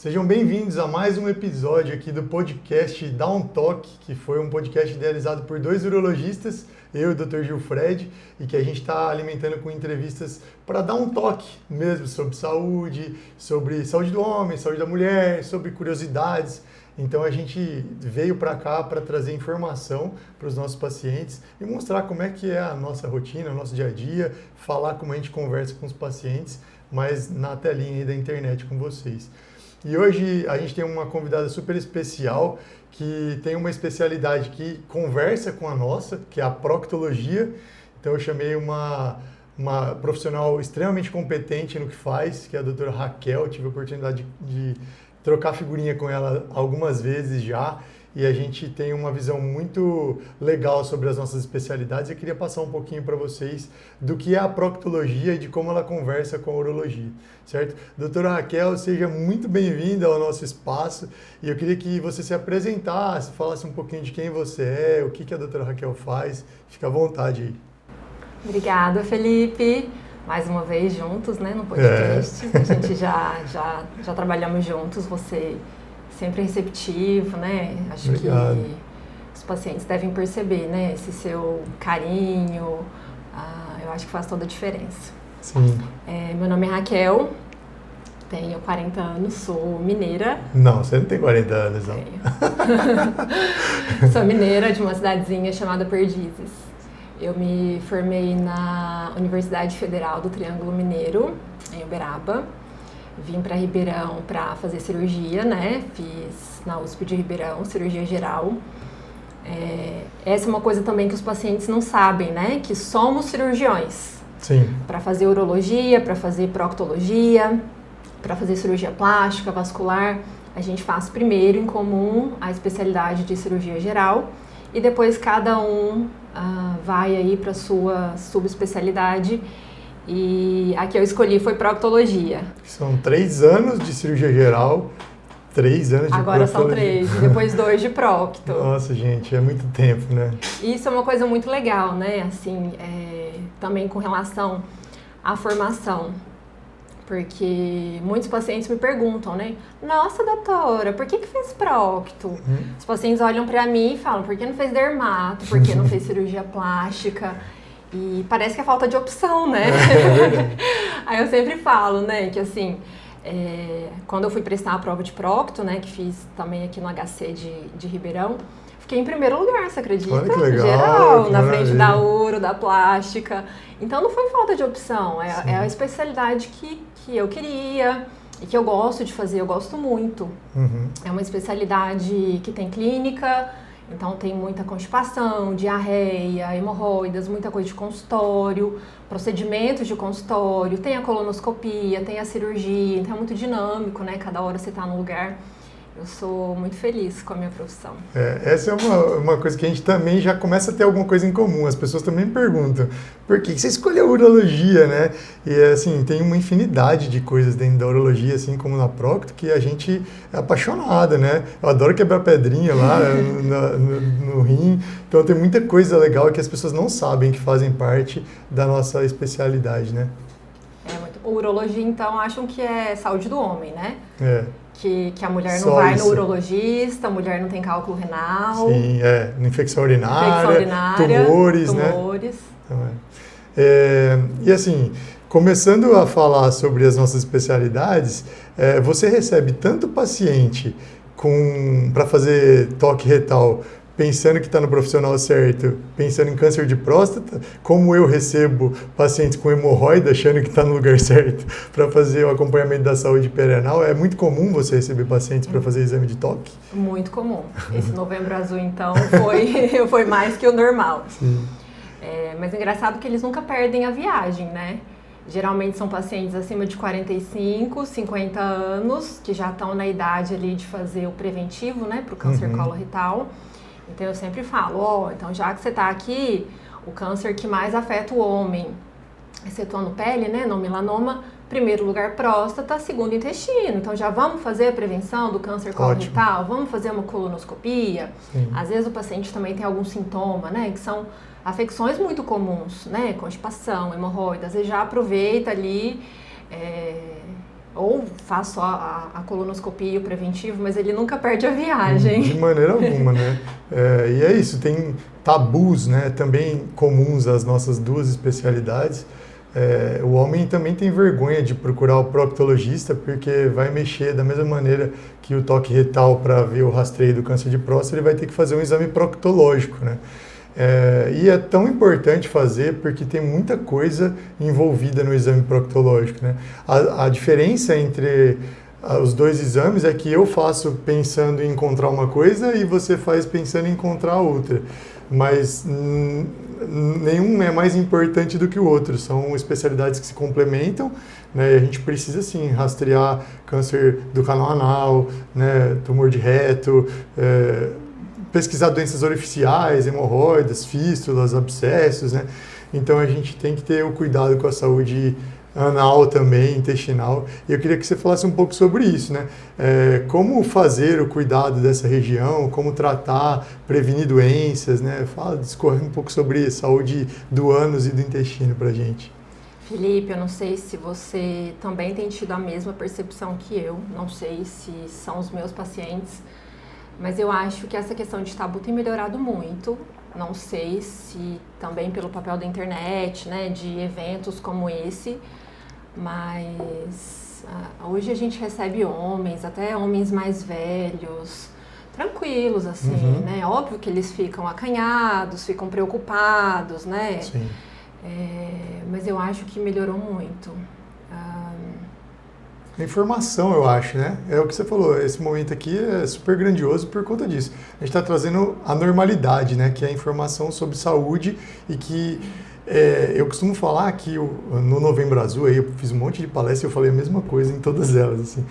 Sejam bem-vindos a mais um episódio aqui do podcast Dá um Toque, que foi um podcast idealizado por dois urologistas, eu e o Dr. Gilfred, e que a gente está alimentando com entrevistas para dar um toque mesmo sobre saúde do homem, saúde da mulher, sobre curiosidades. Então a gente veio para cá para trazer informação para os nossos pacientes e mostrar como é que é a nossa rotina, o nosso dia a dia, falar como a gente conversa com os pacientes, mas na telinha aí da internet com vocês. E hoje a gente tem uma convidada super especial que tem uma especialidade que conversa com a nossa, que é a proctologia. Então eu chamei uma profissional extremamente competente no que faz, que é a doutora Raquel. Tive a oportunidade de trocar figurinha com ela algumas vezes já. E a gente tem uma visão muito legal sobre as nossas especialidades. Eu queria passar um pouquinho para vocês do que é a proctologia e de como ela conversa com a urologia, certo? Doutora Raquel, seja muito bem-vinda ao nosso espaço. E eu queria que você se apresentasse, falasse um pouquinho de quem você é, o que a doutora Raquel faz. Fica à vontade aí. Obrigada, Felipe. Mais uma vez juntos, né, no podcast. A gente já trabalhamos juntos, você sempre receptivo, né? Acho Obrigado. Que os pacientes devem perceber, né? Esse seu carinho, eu acho que faz toda a diferença. Sim. Meu nome é Raquel, tenho 40 anos, sou mineira. Não, você não tem 40 anos, não. Tenho. Sou mineira de uma cidadezinha chamada Perdizes. Eu me formei na Universidade Federal do Triângulo Mineiro, em Uberaba. Vim para Ribeirão para fazer cirurgia, né? Fiz na USP de Ribeirão, cirurgia geral. Essa é uma coisa também que os pacientes não sabem, né? Que somos cirurgiões. Sim. Para fazer urologia, para fazer proctologia, para fazer cirurgia plástica, vascular, a gente faz primeiro em comum a especialidade de cirurgia geral e depois cada um vai aí para sua subespecialidade. E a que eu escolhi foi proctologia. São 3 anos de cirurgia geral, 3 anos de Agora proctologia. são 3, e depois 2 de procto. Nossa, gente, é muito tempo, né? Isso é uma coisa muito legal, né? Assim, também com relação à formação. Porque muitos pacientes me perguntam, né? Nossa, doutora, por que fez procto? Os pacientes olham pra mim e falam, por que não fez dermato? Por que não fez cirurgia plástica? E parece que é falta de opção, né? Aí eu sempre falo, né, que assim, quando eu fui prestar a prova de procto, né, que fiz também aqui no HC de Ribeirão, fiquei em primeiro lugar, você acredita? Olha que legal, geral, que na maravilha. frente da uro, da plástica. Então não foi falta de opção, é a especialidade que eu queria e que eu gosto de fazer, eu gosto muito. Uhum. É uma especialidade que tem clínica. Então tem muita constipação, diarreia, hemorroidas, muita coisa de consultório, procedimentos de consultório, tem a colonoscopia, tem a cirurgia, então é muito dinâmico, né? Cada hora você está num lugar. Eu sou muito feliz com a minha profissão. Essa é uma coisa que a gente também já começa a ter alguma coisa em comum. As pessoas também perguntam, por que você escolheu urologia, né? E assim, tem uma infinidade de coisas dentro da urologia, assim como na procto, que a gente é apaixonada, né? Eu adoro quebrar pedrinha lá no rim. Então tem muita coisa legal que as pessoas não sabem que fazem parte da nossa especialidade, né? Urologia, então, acham que é saúde do homem, né? Que a mulher não Só vai isso. No urologista, a mulher não tem cálculo renal. Sim, infecção urinária, tumores, né? Então, e assim, começando a falar sobre as nossas especialidades, você recebe tanto paciente para fazer toque retal pensando que está no profissional certo, pensando em câncer de próstata, como eu recebo pacientes com hemorroida achando que está no lugar certo para fazer o acompanhamento da saúde perianal. É muito comum você receber pacientes para fazer exame de toque? Muito comum. Esse Novembro Azul, então, foi mais que o normal. Sim. Mas é engraçado que eles nunca perdem a viagem, né? Geralmente são pacientes acima de 45, 50 anos, que já estão na idade ali de fazer o preventivo, né, para o câncer coloretal. Então eu sempre falo, então já que você está aqui, o câncer que mais afeta o homem, excetuando pele, né, no melanoma, primeiro lugar próstata, segundo intestino. Então já vamos fazer a prevenção do câncer coloretal, vamos fazer uma colonoscopia. Sim. Às vezes o paciente também tem algum sintoma, né, que são afecções muito comuns, né, constipação, hemorroida. Às vezes já aproveita ali ou faço a colonoscopia e o preventivo, mas ele nunca perde a viagem. De maneira alguma, né? E é isso, tem tabus, né, também comuns às nossas duas especialidades. O homem também tem vergonha de procurar o proctologista porque vai mexer da mesma maneira que o toque retal para ver o rastreio do câncer de próstata, ele vai ter que fazer um exame proctológico, né? E é tão importante fazer porque tem muita coisa envolvida no exame proctológico, né? A diferença entre os dois exames é que eu faço pensando em encontrar uma coisa e você faz pensando em encontrar outra. Mas nenhum é mais importante do que o outro. São especialidades que se complementam, né? E a gente precisa, sim, rastrear câncer do canal anal, né? Tumor de reto, pesquisar doenças orificiais, hemorroidas, fístulas, abscessos, né? Então a gente tem que ter o cuidado com a saúde anal também, intestinal. E eu queria que você falasse um pouco sobre isso, né? Como fazer o cuidado dessa região, como tratar, prevenir doenças, né? Discorre um pouco sobre saúde do ânus e do intestino pra gente. Felipe, eu não sei se você também tem tido a mesma percepção que eu, não sei se são os meus pacientes, mas eu acho que essa questão de tabu tem melhorado muito. Não sei se também pelo papel da internet, né, de eventos como esse, mas hoje a gente recebe homens, até homens mais velhos, tranquilos, assim, né? Óbvio que eles ficam acanhados, ficam preocupados, né? Sim. Mas eu acho que melhorou muito. A informação, eu acho, né? É o que você falou, esse momento aqui é super grandioso por conta disso. A gente está trazendo a normalidade, né? Que é a informação sobre saúde e que eu costumo falar que no Novembro Azul, aí eu fiz um monte de palestras e eu falei a mesma coisa em todas elas, assim.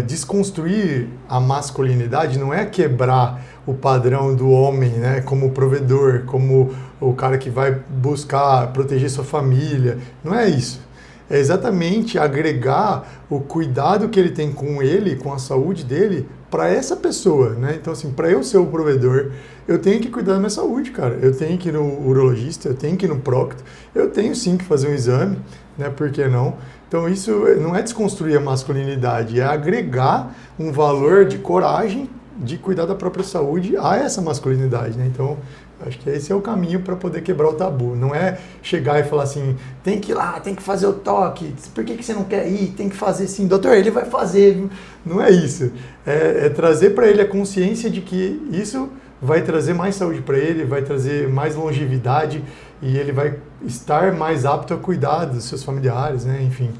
Desconstruir a masculinidade não é quebrar o padrão do homem, né? Como provedor, como o cara que vai buscar proteger sua família. Não é isso. É exatamente agregar o cuidado que ele tem com ele, com a saúde dele, para essa pessoa, né? Então, assim, para eu ser o provedor, eu tenho que cuidar da minha saúde, cara. Eu tenho que ir no urologista, eu tenho que ir no procto, eu tenho sim que fazer um exame, né? Por que não? Então, isso não é desconstruir a masculinidade, é agregar um valor de coragem de cuidar da própria saúde a essa masculinidade, né? Então, acho que esse é o caminho para poder quebrar o tabu. Não é chegar e falar assim, tem que ir lá, tem que fazer o toque, por que você não quer ir? Tem que fazer sim. Doutor, ele vai fazer. Não é isso. É trazer para ele a consciência de que isso vai trazer mais saúde para ele, vai trazer mais longevidade e ele vai estar mais apto a cuidar dos seus familiares, né? Enfim,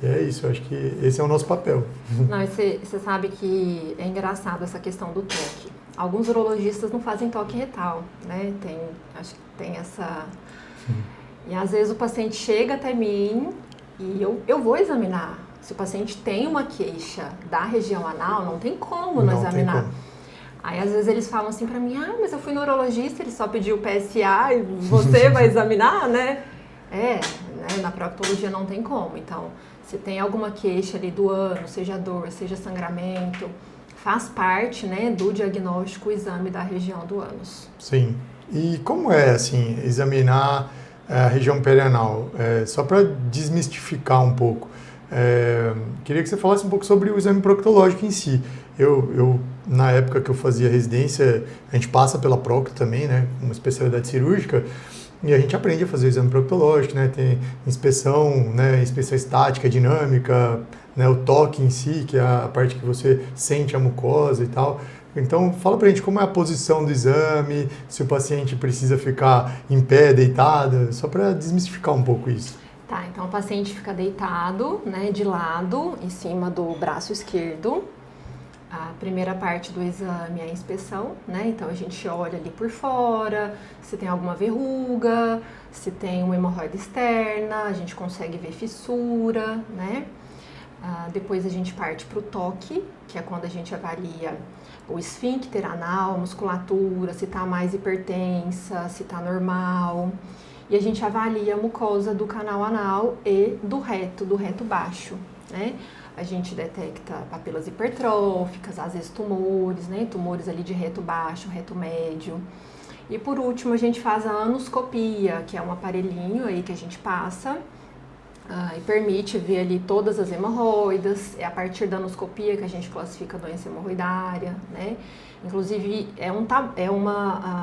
é isso. Acho que esse é o nosso papel. Não, você sabe que é engraçado essa questão do toque. Alguns urologistas não fazem toque retal, né? Acho que tem essa... Sim. E às vezes o paciente chega até mim e eu vou examinar. Se o paciente tem uma queixa da região anal, não tem como não examinar. Como. Aí às vezes eles falam assim pra mim, mas eu fui no urologista, ele só pediu o PSA e você vai examinar, né? Né? Na proctologia não tem como. Então, se tem alguma queixa ali do ânus, seja dor, seja sangramento, faz parte, né, do diagnóstico, o exame da região do ânus. Sim. E como é, assim, examinar a região perianal? Só para desmistificar um pouco, queria que você falasse um pouco sobre o exame proctológico em si. Eu na época que eu fazia residência, a gente passa pela procto também, né, uma especialidade cirúrgica, e a gente aprende a fazer o exame proctológico, né, tem inspeção, né, inspeção estática, dinâmica, né, o toque em si, que é a parte que você sente a mucosa e tal. Então, fala pra gente como é a posição do exame, se o paciente precisa ficar em pé, deitado, só para desmistificar um pouco isso. Tá, então o paciente fica deitado, né, de lado, em cima do braço esquerdo. A primeira parte do exame é a inspeção, né? Então a gente olha ali por fora, se tem alguma verruga, se tem uma hemorroida externa, a gente consegue ver fissura, né? Depois a gente parte para o toque, que é quando a gente avalia o esfíncter anal, musculatura, se está mais hipertensa, se está normal. E a gente avalia a mucosa do canal anal e do reto baixo, né? A gente detecta papilas hipertróficas, às vezes tumores, né? Tumores ali de reto baixo, reto médio. E por último a gente faz a anoscopia, que é um aparelhinho aí que a gente passa E permite ver ali todas as hemorroidas. É a partir da anoscopia que a gente classifica a doença hemorroidária, né? Inclusive,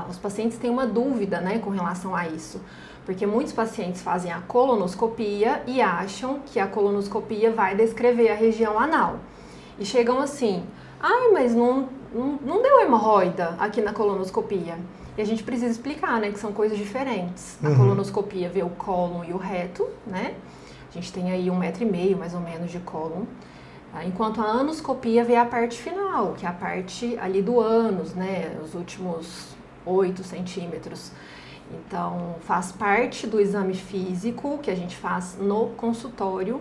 os pacientes têm uma dúvida, né, com relação a isso. Porque muitos pacientes fazem a colonoscopia e acham que a colonoscopia vai descrever a região anal. E chegam assim, mas não deu hemorroida aqui na colonoscopia. E a gente precisa explicar, né, que são coisas diferentes. A colonoscopia vê o cólon e o reto, né? A gente tem aí 1,5 m mais ou menos de cólon. Enquanto a anoscopia vê a parte final, que é a parte ali do ânus, né? Os últimos 8 centímetros. Então, faz parte do exame físico que a gente faz no consultório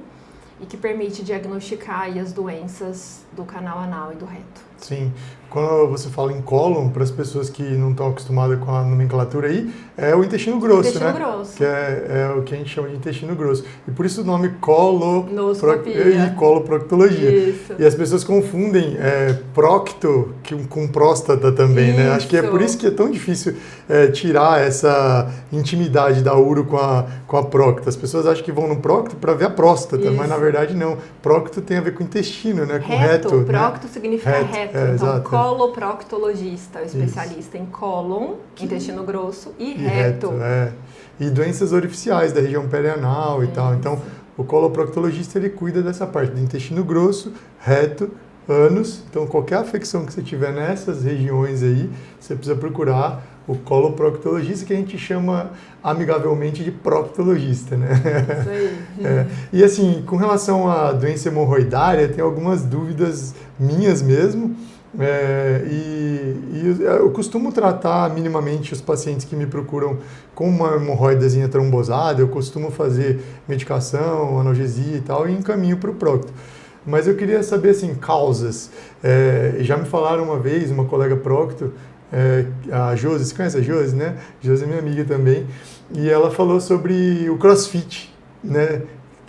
e que permite diagnosticar aí as doenças do canal anal e do reto. Sim. Quando você fala em cólon, para as pessoas que não estão acostumadas com a nomenclatura aí, é o intestino grosso, né? Grosso. Que é o que a gente chama de intestino grosso. E por isso o nome coloproctologia. Isso. E as pessoas confundem procto com próstata também, né? Acho que é por isso que é tão difícil tirar essa intimidade da uro com a procta. As pessoas acham que vão no procto para ver a próstata, mas na verdade não. Procto tem a ver com intestino, né? Com reto. Procto significa reto. Então, exato. Coloproctologista, o especialista em cólon, intestino grosso e reto. E doenças orificiais da região perianal e tal. Então, o coloproctologista, ele cuida dessa parte do intestino grosso, reto, ânus. Então, qualquer afecção que você tiver nessas regiões aí, você precisa procurar o coloproctologista, que a gente chama amigavelmente de proctologista, né? Isso aí. E assim, com relação à doença hemorroidária, tem algumas dúvidas minhas mesmo. Eu costumo tratar minimamente os pacientes que me procuram com uma hemorroidazinha trombosada. Eu costumo fazer medicação, analgesia e tal, e encaminho para o procto. Mas eu queria saber, assim, causas. Já me falaram uma vez, uma colega procto, a Josi, você conhece a Josi, né? Josi é minha amiga também, e ela falou sobre o CrossFit, né?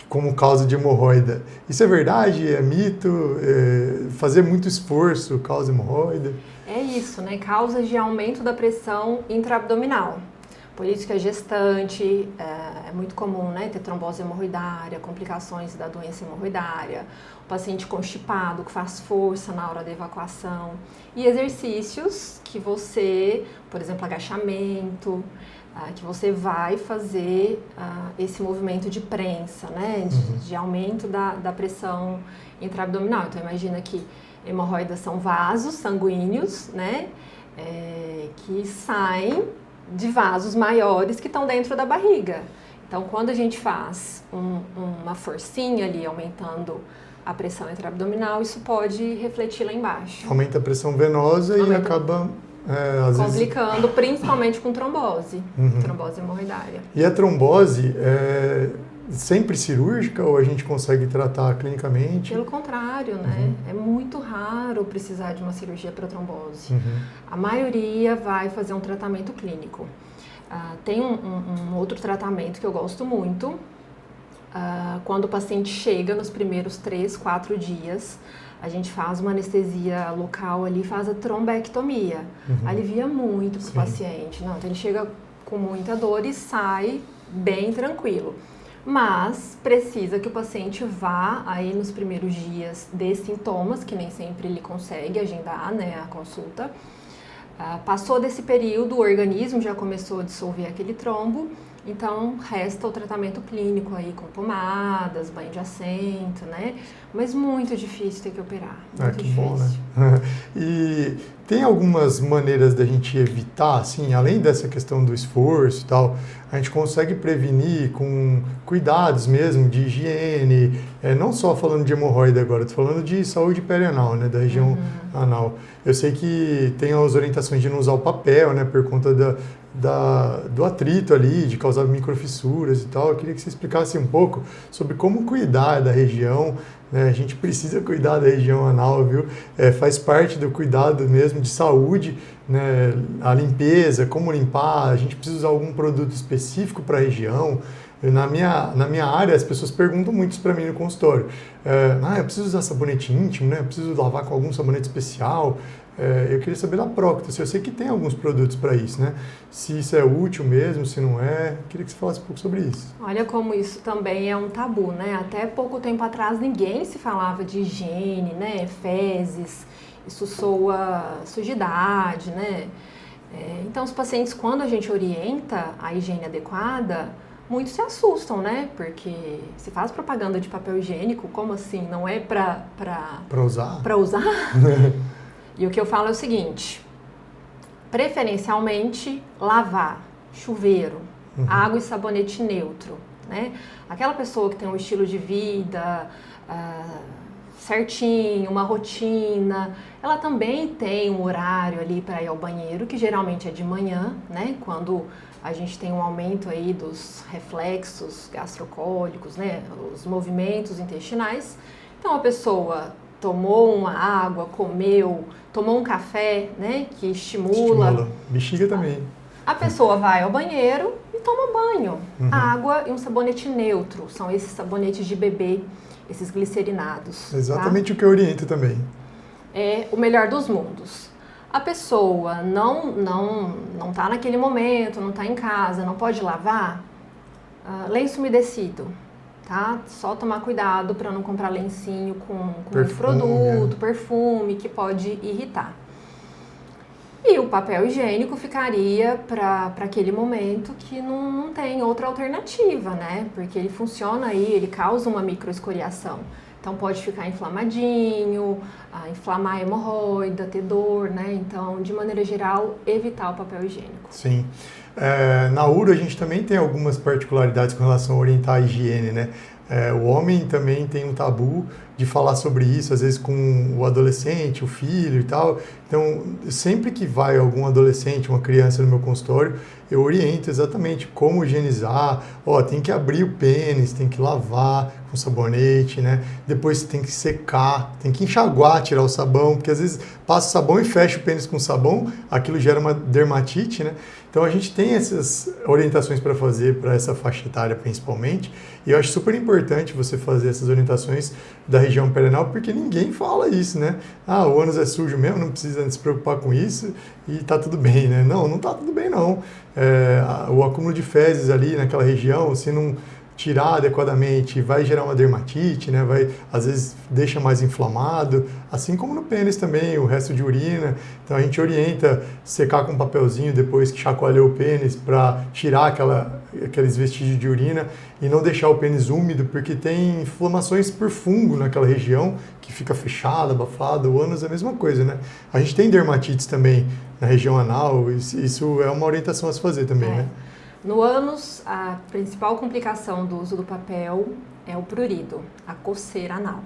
Como causa de hemorroida. Isso é verdade? É mito? Fazer muito esforço causa hemorroida? É isso, né? Causas de aumento da pressão intraabdominal. Por isso que a gestante é muito comum, né? Ter trombose hemorroidária, complicações da doença hemorroidária, o paciente constipado que faz força na hora da evacuação e exercícios que você, por exemplo, agachamento, que você vai fazer esse movimento de prensa, né? De aumento da pressão intraabdominal. Então, imagina que hemorroidas são vasos sanguíneos, né? Que saem de vasos maiores que estão dentro da barriga. Então, quando a gente faz uma forcinha ali, aumentando a pressão intraabdominal, isso pode refletir lá embaixo. Aumenta a pressão venosa e acaba... às complicando, principalmente com trombose, trombose hemorroidária. E a trombose é sempre cirúrgica ou a gente consegue tratar clinicamente? Pelo contrário, né? É muito raro precisar de uma cirurgia para trombose. A maioria vai fazer um tratamento clínico. Tem um outro tratamento que eu gosto muito, quando o paciente chega nos primeiros 3, 4 dias, a gente faz uma anestesia local ali, faz a trombectomia. Alivia muito para o paciente. Não, então ele chega com muita dor e sai bem tranquilo. Mas precisa que o paciente vá aí nos primeiros dias de sintomas, que nem sempre ele consegue agendar, né, a consulta. Passou desse período, o organismo já começou a dissolver aquele trombo, então resta o tratamento clínico aí com pomadas, banho de assento, né? Mas muito difícil ter que operar, muito que difícil. Bom, né? E tem algumas maneiras da gente evitar, assim, além dessa questão do esforço e tal, a gente consegue prevenir com cuidados mesmo de higiene, não só falando de hemorroida agora, estou falando de saúde perianal, né, da região anal. Eu sei que tem as orientações de não usar o papel, né, por conta do atrito ali, de causar microfissuras e tal. Eu queria que você explicasse um pouco sobre como cuidar da região, né? A gente precisa cuidar da região anal, viu? Faz parte do cuidado mesmo de saúde, né? A limpeza, como limpar, a gente precisa usar algum produto específico para a região. Na minha área, as pessoas perguntam muito isso para mim no consultório. Eu preciso usar sabonete íntimo, né? Eu preciso lavar com algum sabonete especial. Eu queria saber da Procter, eu sei que tem alguns produtos para isso, né? Se isso é útil mesmo, se não é. Queria que você falasse um pouco sobre isso. Olha como isso também é um tabu, né? Até pouco tempo atrás ninguém se falava de higiene, né? Fezes, isso soa sujidade, né? Então os pacientes, quando a gente orienta a higiene adequada, muitos se assustam, né? Porque se faz propaganda de papel higiênico, como assim? Não é para usar? Para usar? E o que eu falo é o seguinte, preferencialmente lavar, chuveiro, água e sabonete neutro, né? Aquela pessoa que tem um estilo de vida certinho, uma rotina, ela também tem um horário ali para ir ao banheiro, que geralmente é de manhã, né? Quando a gente tem um aumento aí dos reflexos gastrocólicos, né? Os movimentos intestinais. Então a pessoa tomou uma água, comeu, tomou um café, né, que estimula. Bexiga também. A pessoa vai ao banheiro e toma banho. Água e um sabonete neutro, são esses sabonetes de bebê, esses glicerinados. Exatamente, tá? O que eu oriento também. É o melhor dos mundos. A pessoa não tá naquele momento, não está em casa, não pode lavar, lenço umedecido. Tá? Só tomar cuidado para não comprar lencinho com produto, perfume, que pode irritar. E o papel higiênico ficaria para aquele momento que não tem outra alternativa, né? Porque ele funciona aí, ele causa uma microescoriação. Então pode ficar inflamadinho, inflamar a hemorroida, ter dor, né? Então, de maneira geral, evitar o papel higiênico. Sim. Na URO a gente também tem algumas particularidades com relação a orientar a higiene, né? O homem também tem um tabu de falar sobre isso, às vezes com o adolescente, o filho e tal. Então, sempre que vai algum adolescente, uma criança no meu consultório, eu oriento exatamente como higienizar. Tem que abrir o pênis, tem que lavar com sabonete, né? Depois tem que secar, tem que enxaguar, tirar o sabão, porque às vezes passa o sabão e fecha o pênis com sabão, aquilo gera uma dermatite, né? Então a gente tem essas orientações para fazer para essa faixa etária principalmente, e eu acho super importante você fazer essas orientações da região perianal, porque ninguém fala isso, né? O ânus é sujo mesmo, não precisa se preocupar com isso e tá tudo bem, né? Não tá tudo bem não. O acúmulo de fezes ali naquela região, se não tirar adequadamente, vai gerar uma dermatite, né? Às vezes deixa mais inflamado, assim como no pênis também, o resto de urina. Então a gente orienta secar com um papelzinho depois que chacoalhou o pênis para tirar aqueles vestígios de urina e não deixar o pênis úmido, porque tem inflamações por fungo naquela região que fica fechada, abafada. O ânus é a mesma coisa, né? A gente tem dermatites também na região anal, isso é uma orientação a se fazer também, né? No ânus, a principal complicação do uso do papel é o prurido, a coceira anal.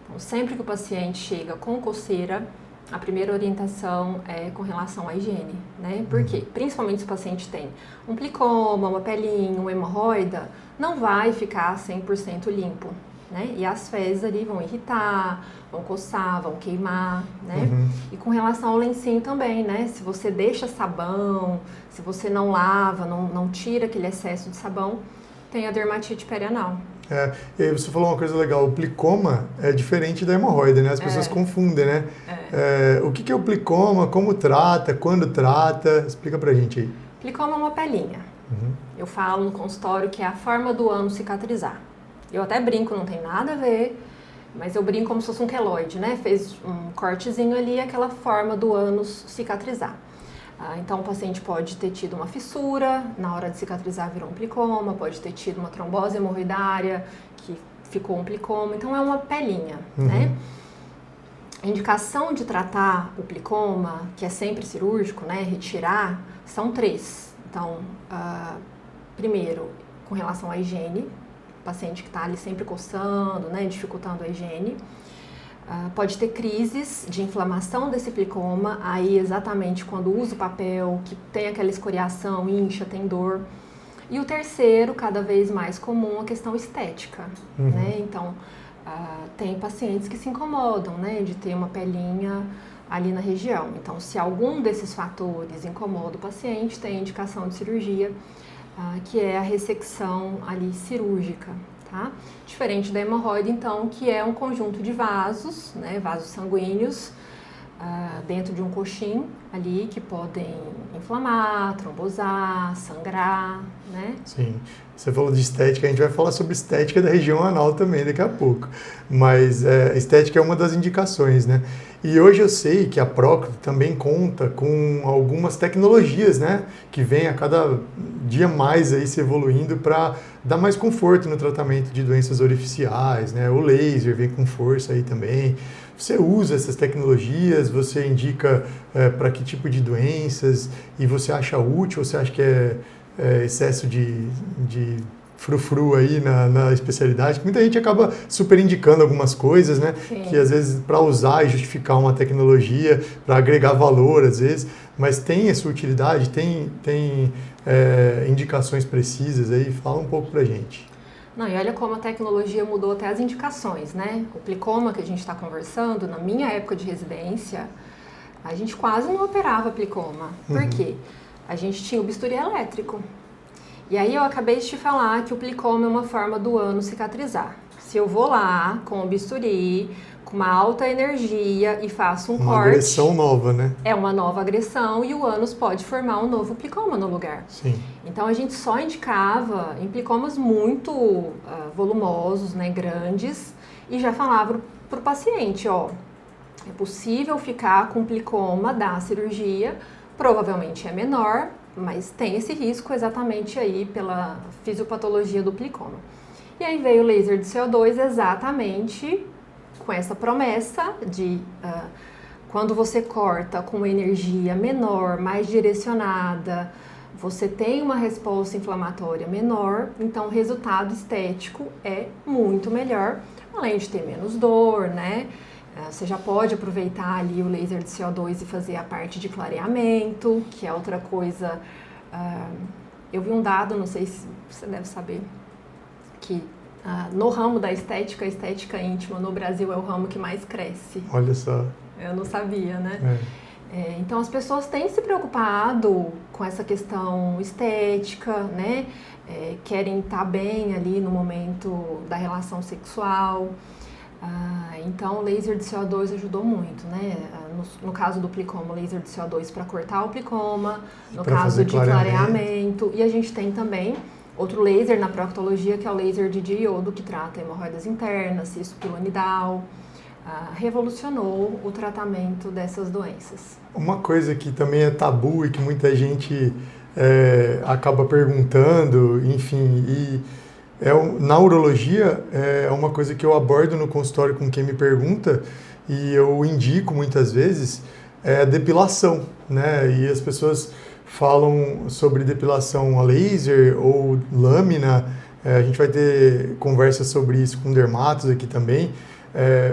Então, sempre que o paciente chega com coceira, a primeira orientação é com relação à higiene, né? Porque, principalmente se o paciente tem um plicoma, uma pelinha, uma hemorroida, não vai ficar 100% limpo, né? E as fezes ali vão irritar, vão coçar, vão queimar, né? E com relação ao lencinho também, né? Se você deixa sabão, se você não lava, não tira aquele excesso de sabão, tem a dermatite perianal. E aí você falou uma coisa legal, o plicoma é diferente da hemorroida, né? As pessoas confundem, né? O que é o plicoma, como trata, quando trata? Explica pra gente aí. Plicoma é uma pelinha. Eu falo no consultório que é a forma do ânus cicatrizar. Eu até brinco, não tem nada a ver, mas eu brinco como se fosse um queloide, né? Fez um cortezinho ali, aquela forma do ânus cicatrizar. Então o paciente pode ter tido uma fissura, na hora de cicatrizar virou um plicoma, pode ter tido uma trombose hemorroidária, que ficou um plicoma, então é uma pelinha, né? A indicação de tratar o plicoma, que é sempre cirúrgico, né? Retirar, são 3. Então, primeiro, com relação à higiene, paciente que está ali sempre coçando, né, dificultando a higiene. Pode ter crises de inflamação desse plicoma, aí exatamente quando usa o papel, que tem aquela escoriação, incha, tem dor. E o terceiro, cada vez mais comum, a questão estética, né? Então, tem pacientes que se incomodam, né, de ter uma pelinha ali na região. Então, se algum desses fatores incomoda o paciente, tem indicação de cirurgia. que é a ressecção ali cirúrgica, tá? Diferente da hemorroide, então, que é um conjunto de vasos, né, vasos sanguíneos, dentro de um coxim ali que podem inflamar, trombosar, sangrar, né? Sim. Você falou de estética, a gente vai falar sobre estética da região anal também daqui a pouco. Mas estética é uma das indicações, né? E hoje eu sei que a Procto também conta com algumas tecnologias, né? Que vem a cada dia mais aí se evoluindo para dar mais conforto no tratamento de doenças orificiais, né? O laser vem com força aí também. Você usa essas tecnologias, você indica para que tipo de doenças e você acha útil, você acha que é excesso de frufru aí na especialidade, que muita gente acaba super indicando algumas coisas, né? Sim. Que às vezes para usar e justificar uma tecnologia, para agregar valor às vezes, mas tem a sua utilidade, tem indicações precisas aí, fala um pouco pra gente. Não, e olha como a tecnologia mudou até as indicações, né? O plicoma que a gente está conversando, na minha época de residência, a gente quase não operava plicoma. Por quê? A gente tinha o bisturi elétrico. E aí eu acabei de te falar que o plicoma é uma forma do ânus cicatrizar. Se eu vou lá com o bisturi, com uma alta energia e faço um corte... Uma agressão nova, né? É uma nova agressão e o ânus pode formar um novo plicoma no lugar. Sim. Então a gente só indicava em plicomas muito volumosos, né, grandes, e já falava para o paciente, ó, é possível ficar com plicoma da cirurgia, provavelmente é menor, mas tem esse risco exatamente aí pela fisiopatologia do plicoma. E aí veio o laser de CO2 exatamente com essa promessa de quando você corta com energia menor, mais direcionada, você tem uma resposta inflamatória menor, então o resultado estético é muito melhor, além de ter menos dor, né? Você já pode aproveitar ali o laser de CO2 e fazer a parte de clareamento, que é outra coisa. Eu vi um dado, não sei se você deve saber, que no ramo da estética, a estética íntima no Brasil é o ramo que mais cresce. Olha só. Eu não sabia, né? Então as pessoas têm se preocupado com essa questão estética, né? Querem estar bem ali no momento da relação sexual. Então o laser de CO2 ajudou muito, né? No caso do plicoma, o laser de CO2 para cortar o plicoma, no caso de clareamento. E a gente tem também outro laser na proctologia, que é o laser de diodo, que trata hemorroidas internas, cisto pilonidal. Revolucionou o tratamento dessas doenças. Uma coisa que também é tabu e que muita gente acaba perguntando, enfim, e na urologia é uma coisa que eu abordo no consultório com quem me pergunta e eu indico muitas vezes, é a depilação, né? E as pessoas falam sobre depilação a laser ou lâmina, a gente vai ter conversas sobre isso com dermatos aqui também,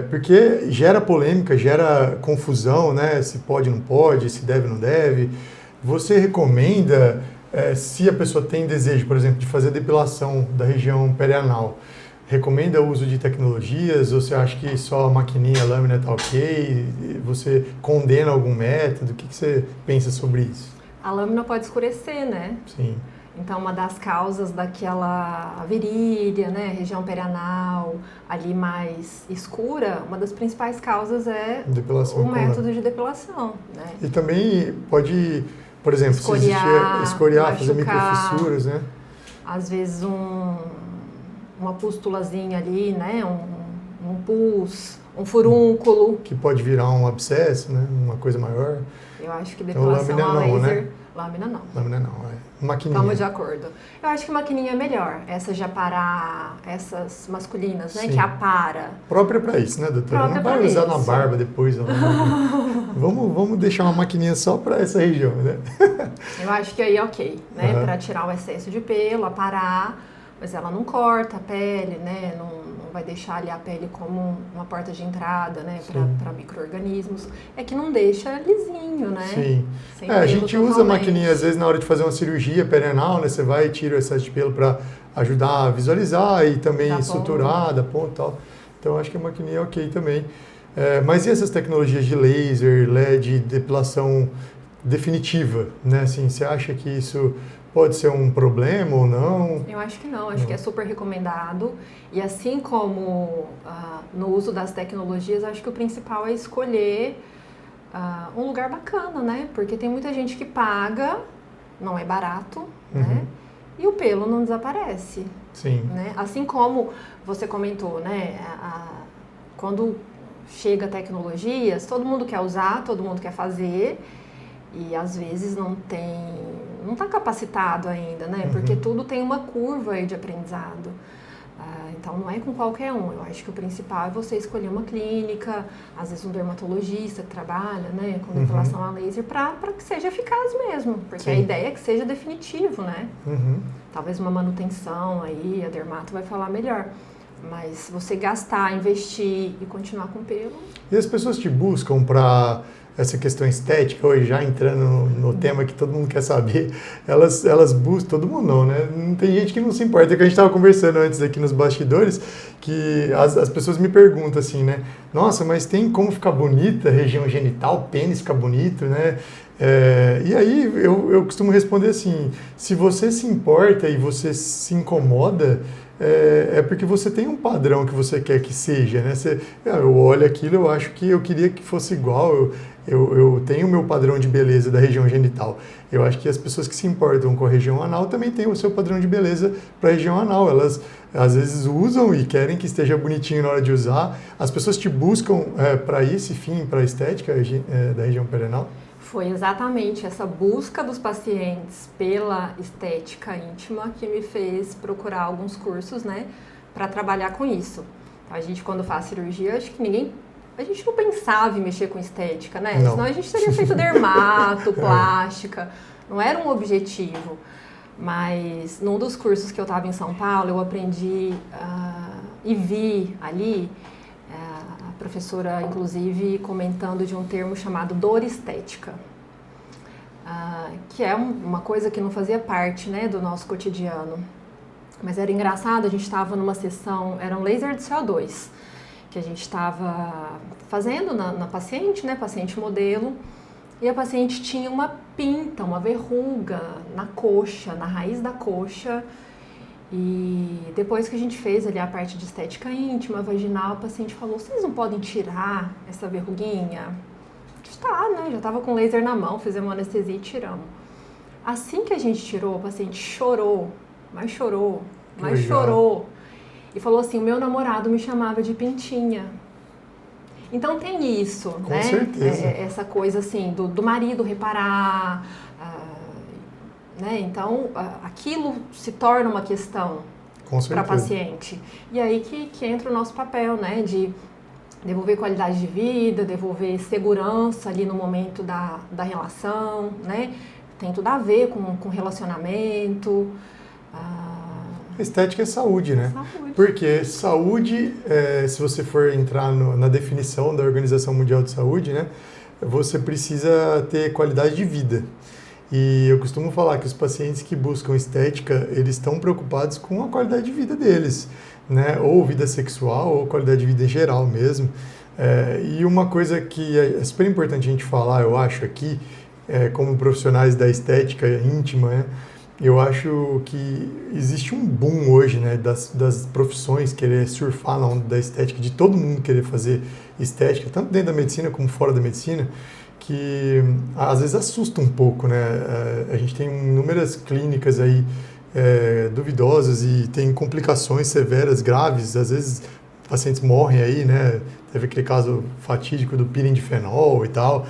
porque gera polêmica, gera confusão, né? Se pode, não pode, se deve, não deve. Você recomenda, se a pessoa tem desejo, por exemplo, de fazer depilação da região perianal, recomenda o uso de tecnologias ou você acha que só a maquininha, a lâmina está ok? Você condena algum método? O que você pensa sobre isso? A lâmina pode escurecer, né? Sim. Então, uma das causas daquela virilha, né, região perianal, ali mais escura, uma das principais causas é o método de depilação, né? E também pode, por exemplo, escoriar, fazer microfissuras, né? Às vezes uma pústulazinha ali, né, um pus, um furúnculo. Que pode virar um abscesso, né, uma coisa maior. Eu acho que depilação então, a laser... Né? Lâmina não. Lâmina não, maquininha. Estamos de acordo. Eu acho que maquininha é melhor. Essa de aparar, essas masculinas, né? Sim. Que apara. Própria para isso, né, doutora? Própria não vai usar na barba depois. Vamos deixar uma maquininha só para essa região, né? Eu acho que aí é ok, né? Para tirar o excesso de pelo, aparar, mas ela não corta a pele, né? Não vai deixar ali a pele como uma porta de entrada, né? Para micro-organismos. É que não deixa lisinho, né? Sim. A gente usa a maquininha às vezes na hora de fazer uma cirurgia perianal, né? Você vai e tira o excesso de pelo para ajudar a visualizar e também suturar, dar ponto e tal. Então acho que a maquininha é ok também. Mas e essas tecnologias de laser, LED, depilação definitiva, né? Assim, você acha que isso pode ser um problema ou não? Eu acho que não, acho que é super recomendado. E assim como no uso das tecnologias, acho que o principal é escolher um lugar bacana, né? Porque tem muita gente que paga, não é barato, né? E o pelo não desaparece. Sim. Né? Assim como você comentou, né? Quando chega tecnologias, todo mundo quer usar, todo mundo quer fazer. E às vezes não está capacitado ainda, né? Porque tudo tem uma curva aí de aprendizado. Então não é com qualquer um. Eu acho que o principal é você escolher uma clínica, às vezes um dermatologista que trabalha, né, com depilação a laser, para que seja eficaz mesmo. Porque a ideia é que seja definitivo, né? Talvez uma manutenção aí, a dermato vai falar melhor. Mas você gastar, investir e continuar com pelo... E as pessoas te buscam para essa questão estética, hoje já entrando no tema que todo mundo quer saber, elas buscam, todo mundo não, né? Não tem gente que não se importa, é que a gente estava conversando antes aqui nos bastidores, que as pessoas me perguntam assim, né? Nossa, mas tem como ficar bonita, região genital, pênis ficar bonito, né? E aí eu costumo responder assim, se você se importa e você se incomoda, é porque você tem um padrão que você quer que seja, né? Eu olho aquilo, eu acho que eu queria que fosse igual, eu tenho o meu padrão de beleza da região genital. Eu acho que as pessoas que se importam com a região anal também têm o seu padrão de beleza para a região anal. Elas, às vezes, usam e querem que esteja bonitinho na hora de usar. As pessoas te buscam para esse fim, para a estética da região perianal? Foi exatamente essa busca dos pacientes pela estética íntima que me fez procurar alguns cursos, né, para trabalhar com isso. A gente, quando faz cirurgia, acho que a gente não pensava em mexer com estética, né? Não. Senão a gente teria feito dermato, plástica, não era um objetivo. Mas num dos cursos que eu estava em São Paulo, eu aprendi e vi ali a professora, inclusive, comentando de um termo chamado dor estética, que é uma coisa que não fazia parte, né, do nosso cotidiano. Mas era engraçado, a gente estava numa sessão, era um laser de CO2, que a gente estava fazendo na paciente, né, paciente modelo, e a paciente tinha uma pinta, uma verruga na coxa, na raiz da coxa. E depois que a gente fez ali a parte de estética íntima, vaginal, a paciente falou, vocês não podem tirar essa verruguinha? Tá, né? Já estava com laser na mão, fizemos uma anestesia e tiramos. Assim que a gente tirou, a paciente chorou, mas chorou, mas chorou. E falou assim, o meu namorado me chamava de pintinha. Então tem isso, com né? certeza. Essa coisa assim, do marido reparar... né? Então, aquilo se torna uma questão para a paciente. E aí que entra o nosso papel, né? De devolver qualidade de vida, devolver segurança ali no momento da relação, né? Tem tudo a ver com relacionamento. Estética é saúde, né? Saúde. Porque saúde, se você for entrar na definição da Organização Mundial de Saúde, né? Você precisa ter qualidade de vida. E eu costumo falar que os pacientes que buscam estética, eles estão preocupados com a qualidade de vida deles, né? Ou vida sexual, ou qualidade de vida em geral mesmo. E uma coisa que é super importante a gente falar, eu acho, aqui, como profissionais da estética íntima, né? Eu acho que existe um boom hoje, né, das profissões querer surfar na onda da estética, de todo mundo querer fazer estética, tanto dentro da medicina como fora da medicina, que às vezes assusta um pouco, né? A gente tem inúmeras clínicas aí duvidosas e tem complicações severas, graves, às vezes pacientes morrem aí, né? Teve aquele caso fatídico do pirindifenol e tal.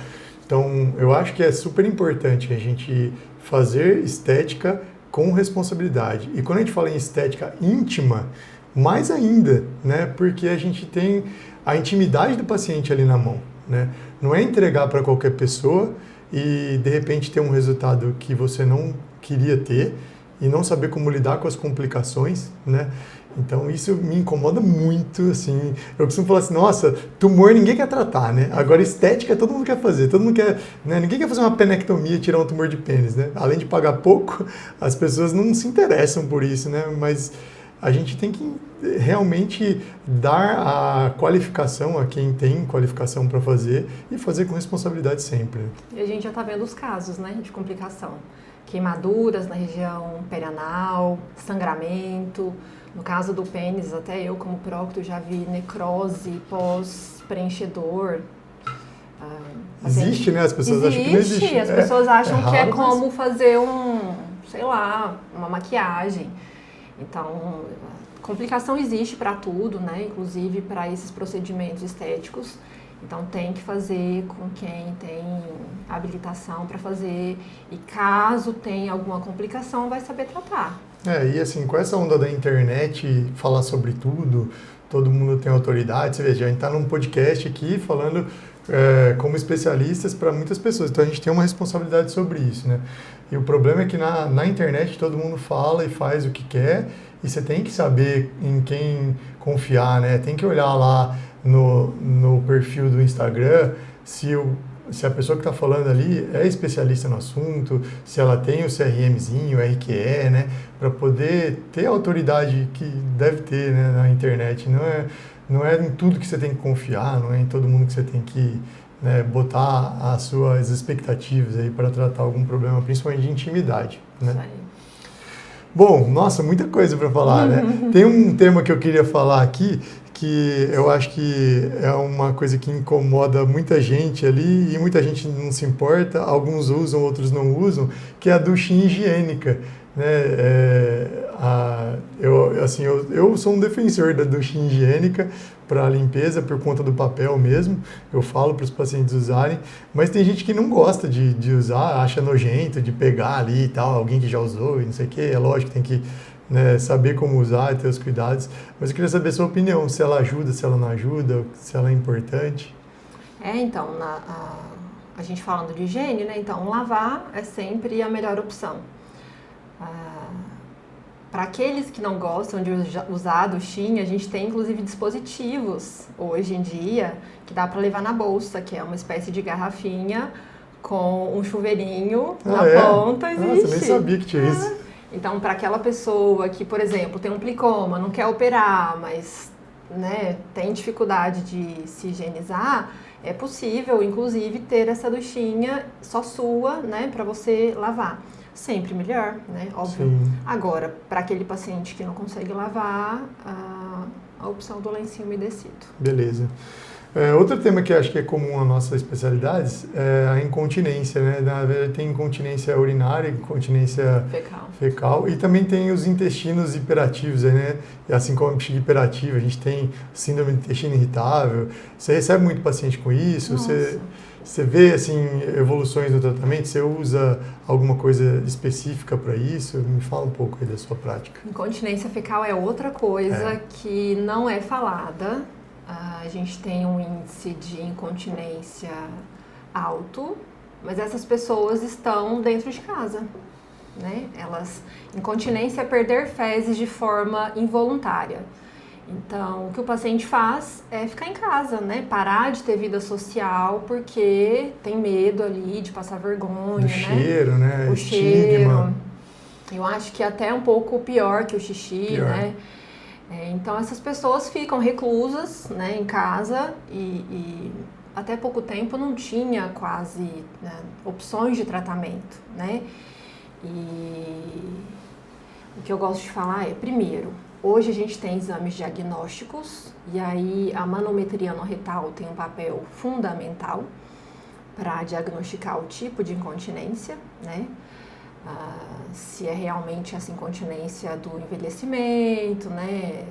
Então, eu acho que é super importante a gente fazer estética com responsabilidade. E quando a gente fala em estética íntima, mais ainda, né? Porque a gente tem a intimidade do paciente ali na mão, né? Não é entregar para qualquer pessoa e, de repente, ter um resultado que você não queria ter e não saber como lidar com as complicações, né? Então, isso me incomoda muito, assim. Eu costumo falar assim, nossa, tumor ninguém quer tratar, né? Agora, estética todo mundo quer fazer. Todo mundo quer, né? Ninguém quer fazer uma penectomia e tirar um tumor de pênis, né? Além de pagar pouco, as pessoas não se interessam por isso, né? Mas a gente tem que realmente dar a qualificação a quem tem qualificação para fazer e fazer com responsabilidade sempre. E a gente já está vendo os casos, né, de complicação. Queimaduras na região perianal, sangramento. No caso do pênis, até eu como prócto já vi necrose pós-preenchedor. Existe, né? As pessoas acham que não existe. As pessoas acham que é raro, como fazer uma maquiagem. Então, complicação existe para tudo, né? Inclusive para esses procedimentos estéticos. Então, tem que fazer com quem tem habilitação para fazer. E caso tenha alguma complicação, vai saber tratar. E assim, com essa onda da internet, falar sobre tudo, todo mundo tem autoridade. Você veja, a gente está num podcast aqui falando como especialistas para muitas pessoas. Então, a gente tem uma responsabilidade sobre isso, né? E o problema é que na internet todo mundo fala e faz o que quer e você tem que saber em quem confiar, né? Tem que olhar lá no perfil do Instagram se a pessoa que está falando ali é especialista no assunto, se ela tem o CRMzinho, o RQE, né? Para poder ter a autoridade que deve ter, né, na internet. Não é em tudo que você tem que confiar, não é em todo mundo que você tem que, né, botar as suas expectativas aí para tratar algum problema, principalmente de intimidade, né? Isso aí. Bom, nossa, muita coisa para falar, né? Tem um tema que eu queria falar aqui, que eu acho que é uma coisa que incomoda muita gente ali e muita gente não se importa, alguns usam, outros não usam, que é a duchinha higiênica, né? Eu sou um defensor da duchinha higiênica para limpeza por conta do papel mesmo, eu falo para os pacientes usarem, mas tem gente que não gosta de usar, acha nojento de pegar ali e tal, alguém que já usou e não sei o que, é lógico que tem que, né, saber como usar e ter os cuidados, mas eu queria saber a sua opinião, se ela ajuda, se ela não ajuda, se ela é importante. Então, a gente falando de higiene, né? Então, lavar é sempre a melhor opção. Para aqueles que não gostam de usar a duchinha, a gente tem inclusive dispositivos hoje em dia que dá para levar na bolsa, que é uma espécie de garrafinha com um chuveirinho na ponta. Existe. Nossa, eu nem sabia que tinha isso. Então, para aquela pessoa que, por exemplo, tem um plicoma, não quer operar, mas, né, tem dificuldade de se higienizar, é possível, inclusive, ter essa duchinha só sua, né, para você lavar. Sempre melhor, né? Óbvio. Sim. Agora, para aquele paciente que não consegue lavar, a opção do lencinho umedecido. Beleza. Outro tema que eu acho que é comum às nossas especialidades é a incontinência, né? Na verdade, tem incontinência urinária, incontinência fecal e também tem os intestinos hiperativos, né? E assim como a bexiga hiperativa, a gente tem síndrome do intestino irritável. Você recebe muito paciente com isso? Você vê, assim, evoluções no tratamento? Você usa alguma coisa específica para isso? Me fala um pouco aí da sua prática. Incontinência fecal é outra coisa que não é falada. A gente tem um índice de incontinência alto, mas essas pessoas estão dentro de casa, né? Incontinência é perder fezes de forma involuntária. Então, o que o paciente faz é ficar em casa, né? Parar de ter vida social porque tem medo ali de passar vergonha, do cheiro, né? O estigma. cheiro. Eu acho que até um pouco pior que o xixi, né? Então, essas pessoas ficam reclusas, né, em casa e até pouco tempo não tinha quase, né, opções de tratamento, né? E o que eu gosto de falar é, primeiro, hoje a gente tem exames diagnósticos e aí a manometria anorretal tem um papel fundamental para diagnosticar o tipo de incontinência, né? Se é realmente essa incontinência do envelhecimento, né,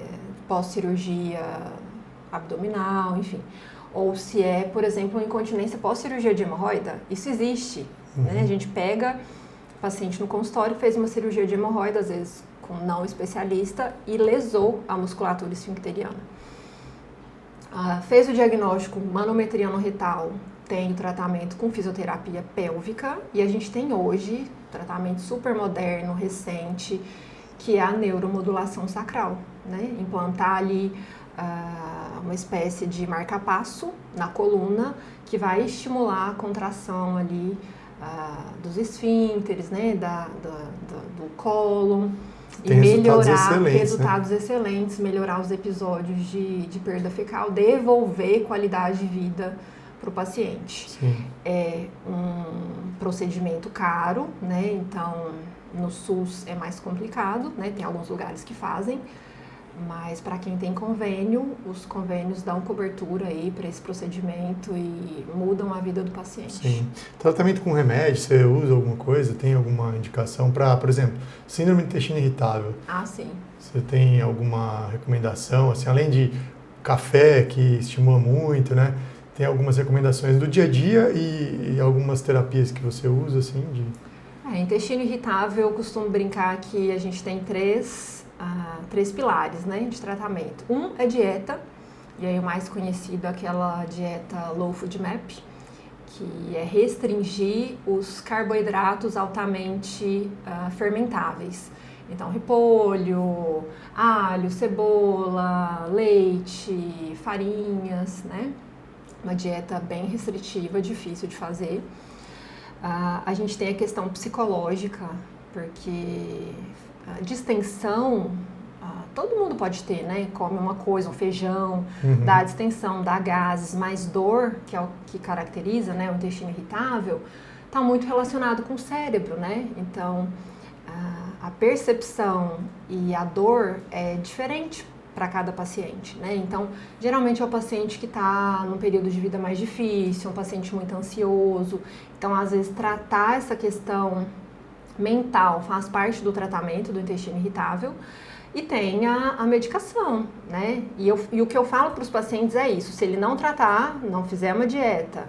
pós-cirurgia abdominal, enfim. Ou se é, por exemplo, uma incontinência pós-cirurgia de hemorroida. Isso existe, né? A gente pega o paciente no consultório, fez uma cirurgia de hemorroida, às vezes com não especialista, e lesou a musculatura esfincteriana. Fez o diagnóstico, manometria anorretal, tem o tratamento com fisioterapia pélvica e a gente tem hoje tratamento super moderno, recente, que é a neuromodulação sacral, né? Implantar ali uma espécie de marca-passo na coluna que vai estimular a contração ali dos esfínteres, né, do cólon. Tem e melhorar resultados excelentes, melhorar os episódios de perda fecal, devolver qualidade de vida para o paciente. Sim. É um procedimento caro, né? Então no SUS é mais complicado, né? Tem alguns lugares que fazem, mas para quem tem convênio, os convênios dão cobertura aí para esse procedimento e mudam a vida do paciente. Sim. Tratamento com remédio, você usa alguma coisa? Tem alguma indicação para, por exemplo, síndrome do intestino irritável? Ah, sim. Você tem alguma recomendação, assim, além de café, que estimula muito, né? Tem algumas recomendações do dia a dia e algumas terapias que você usa, assim, de... Intestino irritável, eu costumo brincar que a gente tem três pilares, né, de tratamento. Um é dieta, e aí o mais conhecido é aquela dieta Low Food Map, que é restringir os carboidratos altamente fermentáveis. Então, repolho, alho, cebola, leite, farinhas, né? Uma dieta bem restritiva, difícil de fazer. A gente tem a questão psicológica, porque distensão, todo mundo pode ter, né? Come uma coisa, um feijão, dá distensão, dá gases, mas dor, que é o que caracteriza, né, o intestino irritável, está muito relacionado com o cérebro, né? Então, a percepção e a dor é diferente para cada paciente, né? Então, geralmente é o paciente que está num período de vida mais difícil, um paciente muito ansioso. Então, às vezes, tratar essa questão mental faz parte do tratamento do intestino irritável. E tem a medicação, né? E o que eu falo para os pacientes é isso: se ele não tratar, não fizer uma dieta,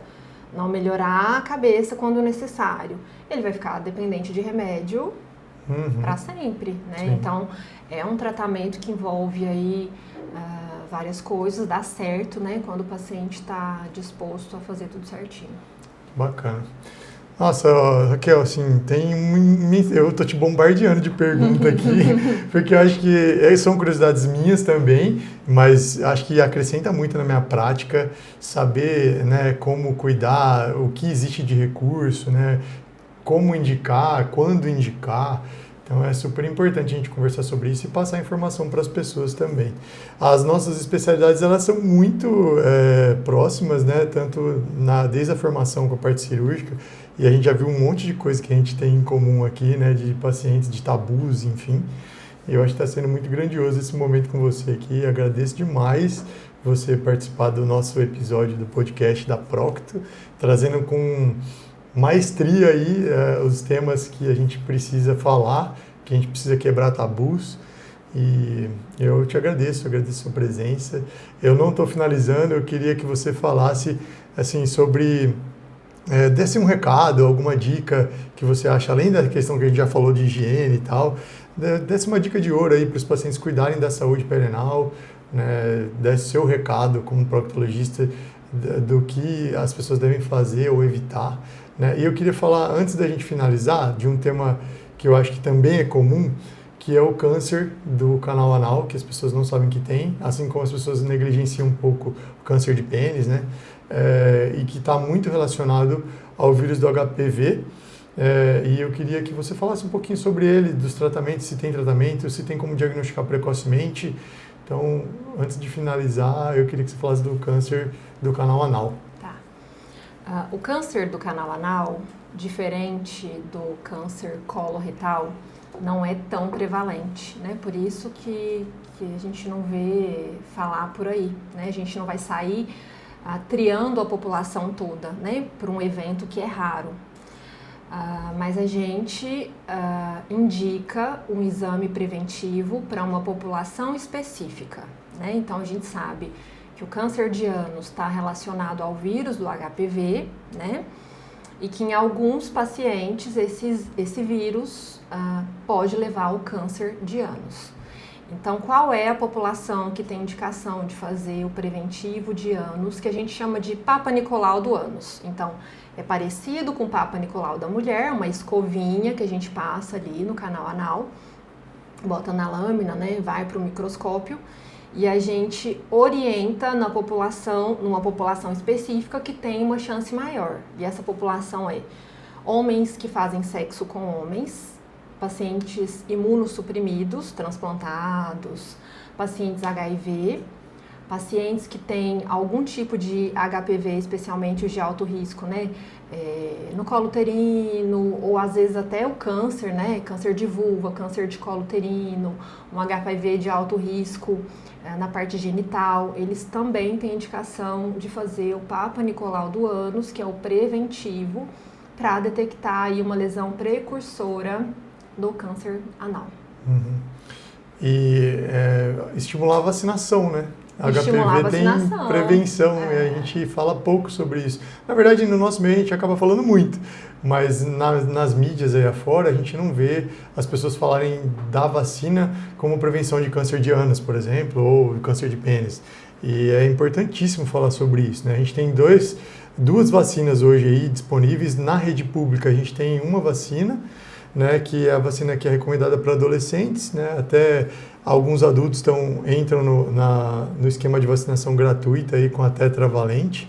não melhorar a cabeça quando necessário, ele vai ficar dependente de remédio para sempre, né? Sim. Então, é um tratamento que envolve aí várias coisas, dá certo, né? Quando o paciente está disposto a fazer tudo certinho. Bacana. Nossa, Raquel, assim, eu tô te bombardeando de perguntas aqui, porque eu acho que são curiosidades minhas também, mas acho que acrescenta muito na minha prática saber, né, como cuidar, o que existe de recurso, né, como indicar, quando indicar. Então é super importante a gente conversar sobre isso e passar informação para as pessoas também. As nossas especialidades, elas são muito próximas, né, tanto desde a formação com a parte cirúrgica, e a gente já viu um monte de coisa que a gente tem em comum aqui, né, de pacientes, de tabus, enfim. E eu acho que está sendo muito grandioso esse momento com você aqui. Agradeço demais você participar do nosso episódio do podcast da Procto, trazendo com maestria aí os temas que a gente precisa falar, que a gente precisa quebrar tabus. E eu te agradeço a sua presença. Eu não estou finalizando, eu queria que você falasse assim sobre... desse um recado, alguma dica que você acha, além da questão que a gente já falou de higiene e tal, desse uma dica de ouro aí para os pacientes cuidarem da saúde perianal, né, desse seu recado como proctologista do que as pessoas devem fazer ou evitar, né? E eu queria falar, antes da gente finalizar, de um tema que eu acho que também é comum, que é o câncer do canal anal, que as pessoas não sabem que tem, assim como as pessoas negligenciam um pouco o câncer de pênis, né? E que está muito relacionado ao vírus do HPV. E eu queria que você falasse um pouquinho sobre ele, dos tratamentos, se tem tratamento, se tem como diagnosticar precocemente. Então, antes de finalizar, eu queria que você falasse do câncer do canal anal. Tá. O câncer do canal anal, diferente do câncer coloretal, não é tão prevalente, né? Por isso que a gente não vê falar por aí, né? A gente não vai sair triando a população toda, né? Por um evento que é raro. Mas a gente indica um exame preventivo para uma população específica, né? Então a gente sabe que o câncer de ânus está relacionado ao vírus do HPV, né? E que em alguns pacientes esse vírus pode levar ao câncer de ânus. Então, qual é a população que tem indicação de fazer o preventivo de ânus, que a gente chama de Papa Nicolau do ânus? Então, é parecido com o Papa Nicolau da mulher, uma escovinha que a gente passa ali no canal anal, bota na lâmina, né, vai para o microscópio e a gente orienta numa população específica que tem uma chance maior. E essa população é homens que fazem sexo com homens, pacientes imunossuprimidos, transplantados, pacientes HIV, pacientes que têm algum tipo de HPV, especialmente os de alto risco, né? No colo uterino, ou às vezes até o câncer, né? Câncer de vulva, câncer de colo uterino, um HPV de alto risco na parte genital. Eles também têm indicação de fazer o Papa Nicolau do ânus, que é o preventivo, para detectar aí uma lesão precursora do câncer anal. Uhum. E estimular a vacinação, né? A HPV tem prevenção e a gente fala pouco sobre isso. Na verdade, no nosso meio a gente acaba falando muito, mas nas mídias aí afora a gente não vê as pessoas falarem da vacina como prevenção de câncer de ânus, por exemplo, ou câncer de pênis. E é importantíssimo falar sobre isso, né? A gente tem duas vacinas hoje aí disponíveis na rede pública. A gente tem uma vacina, né, que é a vacina que é recomendada para adolescentes, né? Até alguns adultos entram no esquema de vacinação gratuita aí com a tetravalente,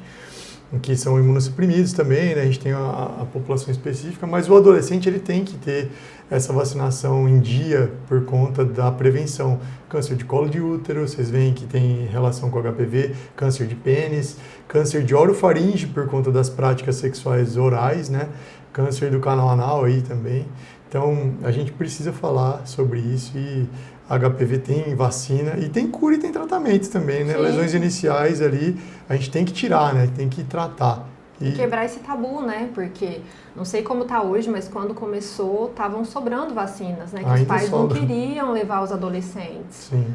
que são imunossuprimidos também, né? A gente tem a população específica, mas o adolescente ele tem que ter essa vacinação em dia por conta da prevenção. Câncer de colo de útero, vocês veem que tem relação com HPV, câncer de pênis, câncer de orofaringe por conta das práticas sexuais orais, né? Câncer do canal anal aí também. Então, a gente precisa falar sobre isso e HPV tem vacina e tem cura e tem tratamento também, né? Sim. Lesões iniciais ali, a gente tem que tirar, né? Tem que tratar. E quebrar esse tabu, né? Porque, não sei como está hoje, mas quando começou, estavam sobrando vacinas, né? Que os pais não queriam levar os adolescentes. Sim.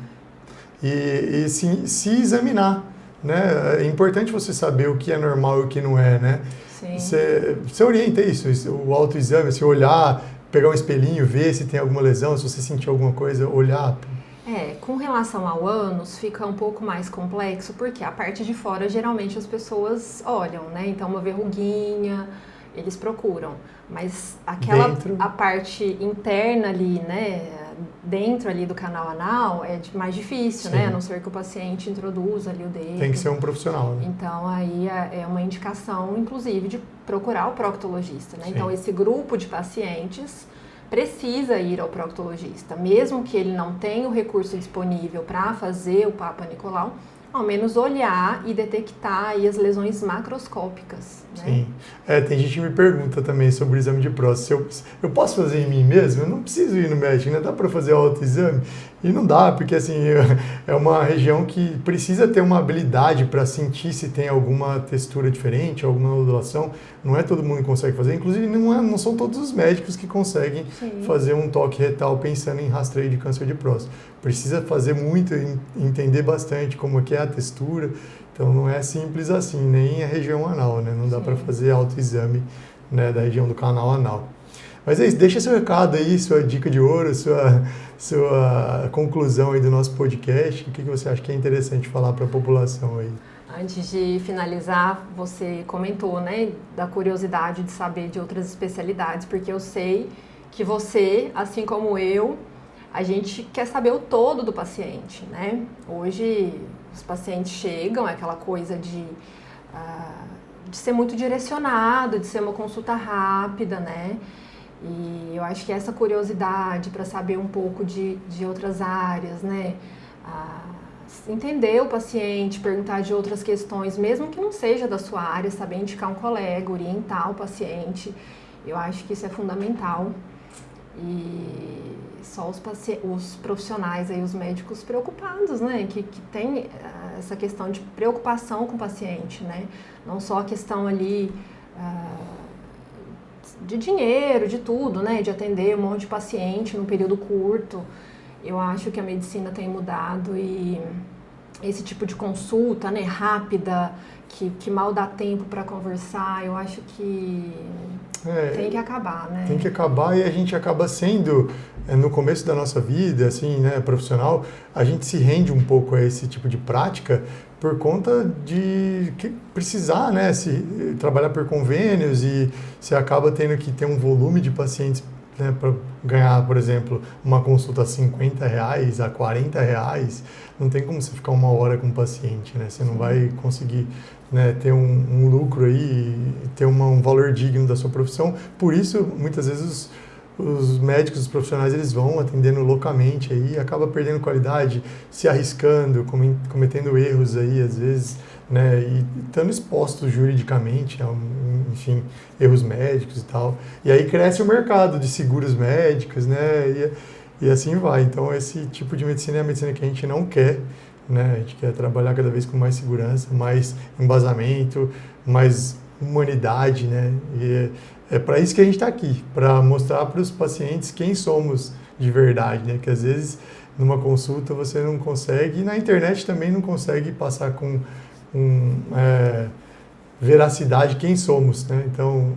E se examinar, né? É importante você saber o que é normal e o que não é, né? Sim. Você orienta isso, o autoexame, se olhar, pegar um espelhinho, ver se tem alguma lesão, se você sentir alguma coisa, olhar. Com relação ao ânus, fica um pouco mais complexo, porque a parte de fora, geralmente, as pessoas olham, né? Então, uma verruguinha, eles procuram. Mas a parte interna ali, né? Dentro ali do canal anal, é mais difícil, né? A não ser que o paciente introduza ali o dedo. Tem que ser um profissional, né? Então, aí é uma indicação, inclusive, de procurar o proctologista, né? Sim. Então, esse grupo de pacientes precisa ir ao proctologista, mesmo que ele não tenha o recurso disponível para fazer o Papa Nicolau, ao menos olhar e detectar aí as lesões macroscópicas, né? Sim. Tem gente que me pergunta também sobre o exame de próstata. Eu posso fazer em mim mesmo? Eu não preciso ir no médico, né? Dá para fazer autoexame? E não dá, porque assim, é uma região que precisa ter uma habilidade para sentir se tem alguma textura diferente, alguma nodulação. Não é todo mundo que consegue fazer. Inclusive, não são todos os médicos que conseguem fazer um toque retal pensando em rastreio de câncer de próstata. Precisa fazer muito, entender bastante como que é a textura. Então, não é simples assim, nem a região anal, né? Não dá para fazer autoexame, né, da região do canal anal. Mas é isso, deixa seu recado aí, sua dica de ouro, sua conclusão aí do nosso podcast. O que você acha que é interessante falar para a população aí? Antes de finalizar, você comentou, né, da curiosidade de saber de outras especialidades, porque eu sei que você, assim como eu, a gente quer saber o todo do paciente, né? Hoje, os pacientes chegam, é aquela coisa de ser muito direcionado, de ser uma consulta rápida, né? E eu acho que essa curiosidade para saber um pouco de outras áreas, né? Entender o paciente, perguntar de outras questões, mesmo que não seja da sua área, saber indicar um colega, orientar o paciente, eu acho que isso é fundamental. E só os profissionais, aí, os médicos preocupados, né? Que tem essa questão de preocupação com o paciente, né? Não só a questão ali de dinheiro, de tudo, né? De atender um monte de paciente num período curto. Eu acho que a medicina tem mudado e esse tipo de consulta, né, rápida, que mal dá tempo para conversar, eu acho que tem que acabar, né? Tem que acabar e a gente acaba sendo, no começo da nossa vida, assim, né, profissional, a gente se rende um pouco a esse tipo de prática por conta de precisar, né, trabalhar por convênios e você acaba tendo que ter um volume de pacientes, né, para ganhar, por exemplo, uma consulta a R$50, a R$40, não tem como você ficar uma hora com o paciente, né? Você não vai conseguir né, ter um lucro aí, ter um valor digno da sua profissão. Por isso, muitas vezes, os médicos, os profissionais, eles vão atendendo loucamente aí, acaba perdendo qualidade, se arriscando, cometendo erros aí, às vezes, né, e estando expostos juridicamente a, enfim, erros médicos e tal. E aí cresce o mercado de seguros médicos, né, e assim vai. Então, esse tipo de medicina é a medicina que a gente não quer, né, a gente quer trabalhar cada vez com mais segurança, mais embasamento, mais humanidade, né, e é para isso que a gente está aqui, para mostrar para os pacientes quem somos de verdade, né? Que às vezes numa consulta você não consegue, e na internet também não consegue passar com veracidade quem somos, né? Então,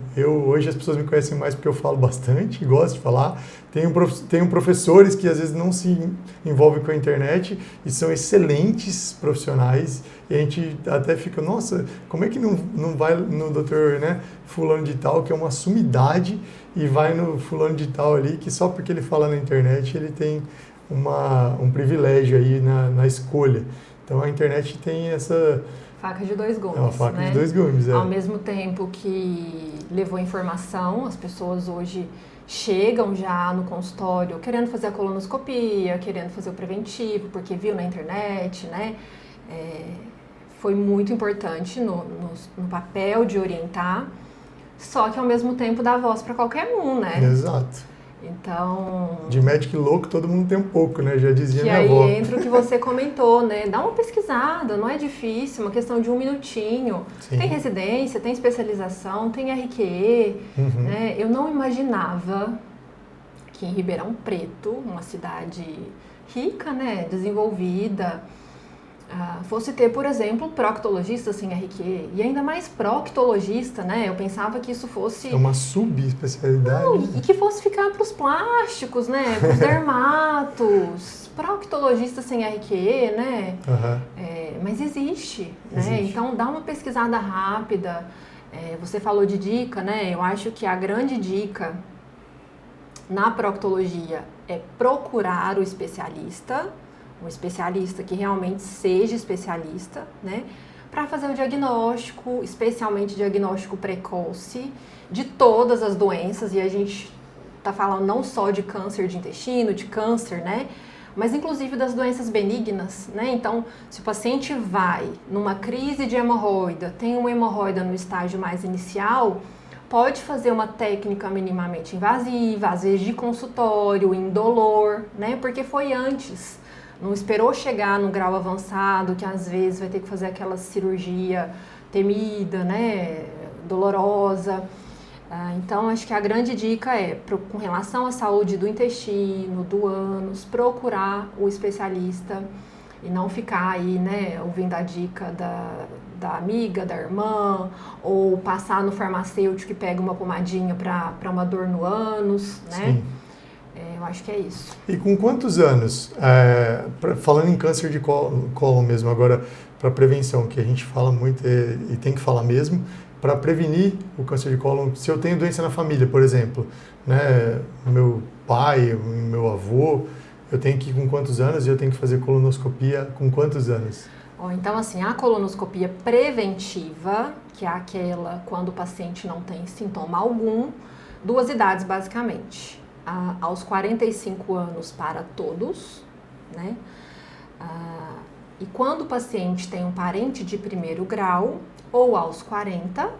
hoje as pessoas me conhecem mais porque eu falo bastante, gosto de falar. Tenho professores que às vezes não se envolvem com a internet e são excelentes profissionais e a gente até fica, nossa, como é que não vai no doutor, né, fulano de tal, que é uma sumidade, e vai no fulano de tal ali, que só porque ele fala na internet ele tem um privilégio aí na escolha. Então, a internet tem essa... Faca de dois gumes. É uma faca, né? de dois gumes, é. Ao mesmo tempo que levou informação, as pessoas hoje chegam já no consultório querendo fazer a colonoscopia, querendo fazer o preventivo, porque viu na internet, né? Foi muito importante no papel de orientar, só que ao mesmo tempo dá voz para qualquer um, né? Exato. Então... De médico louco, todo mundo tem um pouco, né? Já dizia minha aí avó. entra o que você comentou, né? Dá uma pesquisada, não é difícil, uma questão de 1 minutinho. Sim. Tem residência, tem especialização, tem RQE, né? Eu não imaginava que em Ribeirão Preto, uma cidade rica, né? Desenvolvida, fosse ter, por exemplo, proctologista sem RQE, e ainda mais proctologista, né? Eu pensava que isso fosse... É uma subespecialidade. Não, e que fosse ficar para os plásticos, né? Para os dermatos, proctologista sem RQE, né? Mas existe, né? Então, dá uma pesquisada rápida. Você falou de dica, né? Eu acho que a grande dica na proctologia é procurar o especialista, um especialista que realmente seja especialista, né, para fazer o diagnóstico, especialmente diagnóstico precoce, de todas as doenças, e a gente está falando não só de câncer de intestino, de câncer, né, mas inclusive das doenças benignas, né, então se o paciente vai numa crise de hemorroida, tem uma hemorroida no estágio mais inicial, pode fazer uma técnica minimamente invasiva, às vezes de consultório, indolor, né, porque foi antes. Não esperou chegar no grau avançado, que às vezes vai ter que fazer aquela cirurgia temida, né, dolorosa. Então, acho que a grande dica é, com relação à saúde do intestino, do ânus, procurar o especialista e não ficar aí, né, ouvindo a dica da amiga, da irmã, ou passar no farmacêutico que pega uma pomadinha para uma dor no ânus, né? Sim. Eu acho que é isso. E com quantos anos, falando em câncer de cólon mesmo, agora para prevenção, que a gente fala muito e tem que falar mesmo, para prevenir o câncer de cólon, se eu tenho doença na família, por exemplo, né, meu pai, meu avô, eu tenho que ir com quantos anos e eu tenho que fazer colonoscopia com quantos anos? Então, assim, a colonoscopia preventiva, que é aquela quando o paciente não tem sintoma algum, 2 idades basicamente. Aos 45 anos para todos, né? E quando o paciente tem um parente de 1º grau, ou aos 40,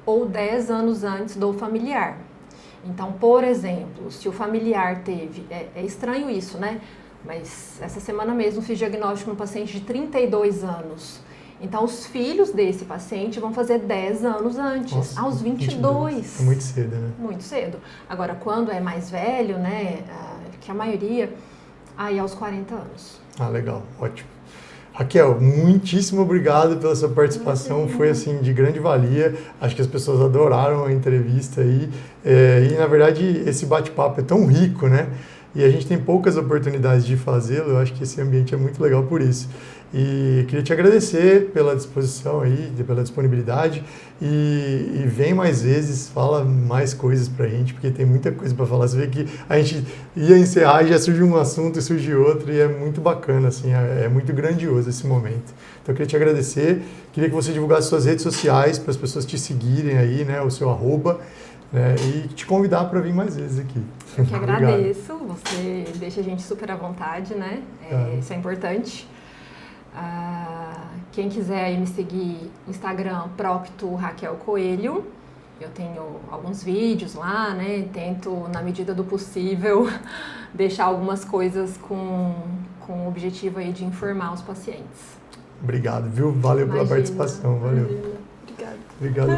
ou 10 anos antes do familiar. Então, por exemplo, se o familiar teve... É estranho isso, né? Mas essa semana mesmo fiz diagnóstico num paciente de 32 anos. Então, os filhos desse paciente vão fazer 10 anos antes, Nossa, aos 22. É muito cedo, né? Muito cedo. Agora, quando é mais velho, né, que a maioria, aí aos 40 anos. Legal, ótimo. Raquel, muitíssimo obrigado pela sua participação, foi assim de grande valia, acho que as pessoas adoraram a entrevista aí, e na verdade esse bate-papo é tão rico, né? E a gente tem poucas oportunidades de fazê-lo, eu acho que esse ambiente é muito legal por isso. E queria te agradecer pela disposição aí, pela disponibilidade e vem mais vezes, fala mais coisas pra gente, porque tem muita coisa para falar. Você vê que a gente ia encerrar e já surge um assunto e surge outro e é muito bacana, assim, é muito grandioso esse momento. Então eu queria te agradecer, queria que você divulgasse suas redes sociais para as pessoas te seguirem aí, né, o seu arroba, né, e te convidar para vir mais vezes aqui. Eu que agradeço, você deixa a gente super à vontade, né? Isso é importante. Quem quiser aí me seguir no Instagram, Procto Raquel Coelho. Eu tenho alguns vídeos lá, né? Tento, na medida do possível, deixar algumas coisas com o objetivo aí de informar os pacientes. Obrigado, viu? Valeu pela participação. Valeu. Obrigada. Obrigado.